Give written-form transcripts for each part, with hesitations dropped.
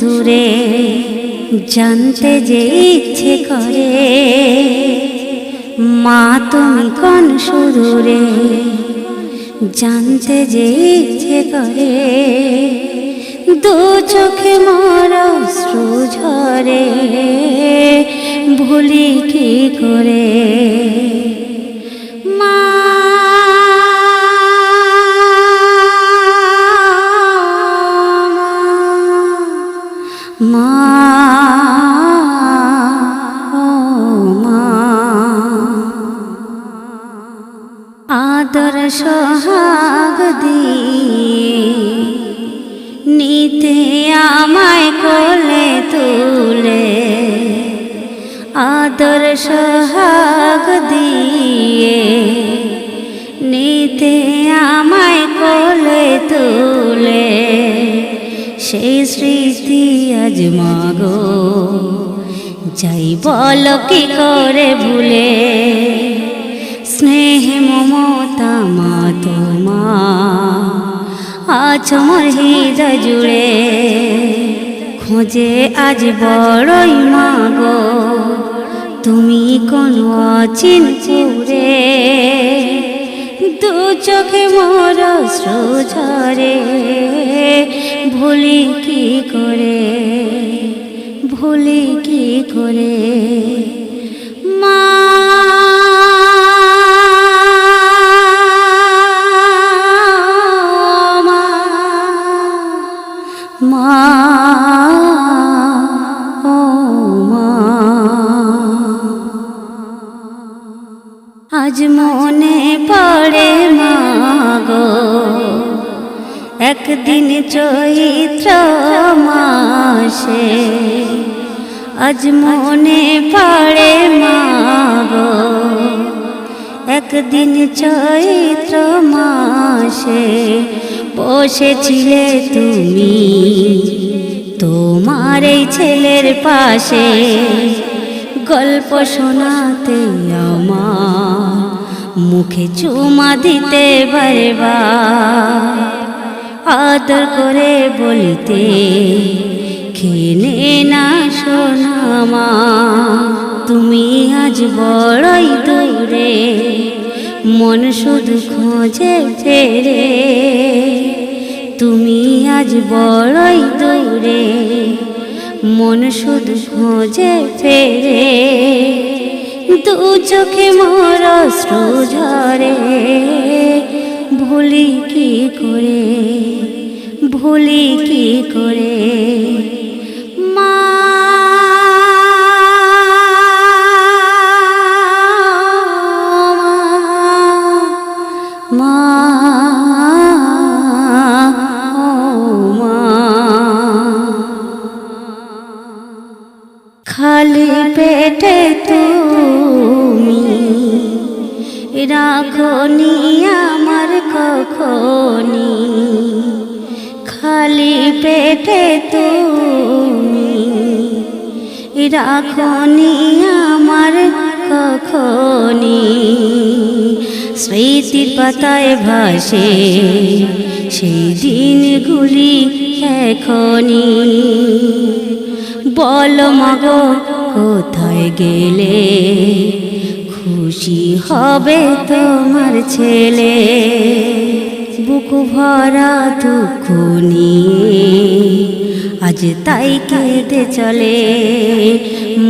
সুদূরে জানতে যে ইচ্ছে করে মা তুমি কোন সুদূরে জানতে যে ইচ্ছে করে দু চোখে মোর অশ্রু ঝরে ভুলি কি করে মা মা আদর সোহাগ দিয়ে নিতে আমায় কোলে তুলে আদর সোহাগ দিয়ে নিতে আমায় কোলে তুলে সেই স্মৃতি আজ মাগো যাই বলো কি করে ভুলে স্নেহ মমতা মা তোমার আছো মোর হৃদয় জুড়ে খোঁজে আজ বড়ই মাগো তুমি কোন অচিন পুরে দু চোখে মোর অশ্রু ঝরে ভুলি কি করে ভুলি কি করে মা মা ও মা আজ মনে পড়ে মাগো একদিন চৈত্র মাসে আজ মনে পড়ে মাগো একদিন চৈত্র মাসে বসেছিলে তুমি তোমার এই ছেলের পাশে গল্প শোনাতে আমার মুখে চুমা দিতে বারবার আদর করে বলিতে খেনে না শোনা মা তুমি আজ বড়ই দূরে মন শুধু খোঁজে ফেরে তুমি আজ বড়ই দূরে মন শুধু খোঁজে ফেরে দু চোখে মোর অশ্রু ঝরে ভুলি কি করে ভুলি কি করে মা মা ও মা খালি পেটে তুমি রাখনি আমার কখনি খালি পেটে তুমি রাখনি আমার কখনি স্মৃতির পাতায় ভাসে সেই দিনগুলি এখনি বলো মাগো কোথায় গেলে খুশি হবে তোমার ছেলে বুক ভরা দুঃখ নিয়ে আজ তাই কেঁদে চলে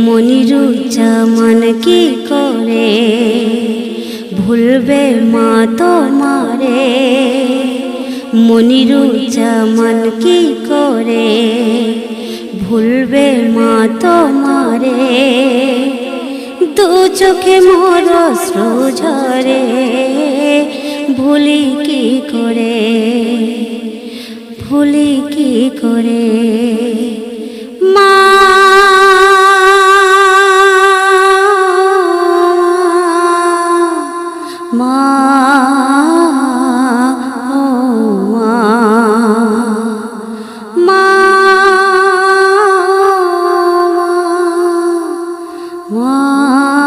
মনিরুজ্জামান কি করে ভুলবে মা তোমারে মনিরুজ্জামান কি করে ভুলবে মা তোমারে দু চোখে মোর অশ্রু ঝরে ভুলি কি করে ভুলি কি করে মা মা ও মা মা মা